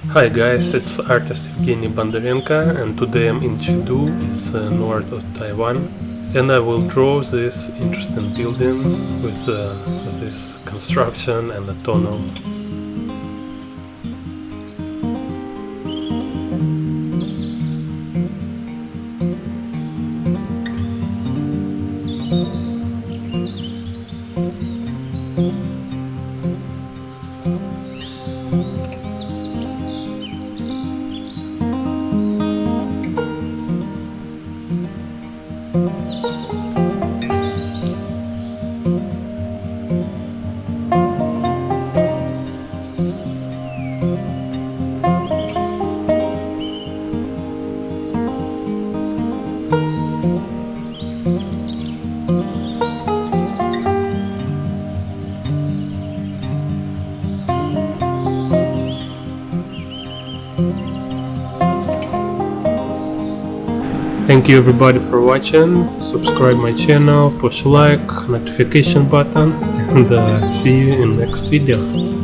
Hi guys, it's artist Evgeny Bondarenko and today I'm in Qidu, it's north of Taiwan, and I will draw this interesting building with this construction and a tunnel. Thank you everybody for watching, subscribe my channel, push like, notification button, and see you in next video.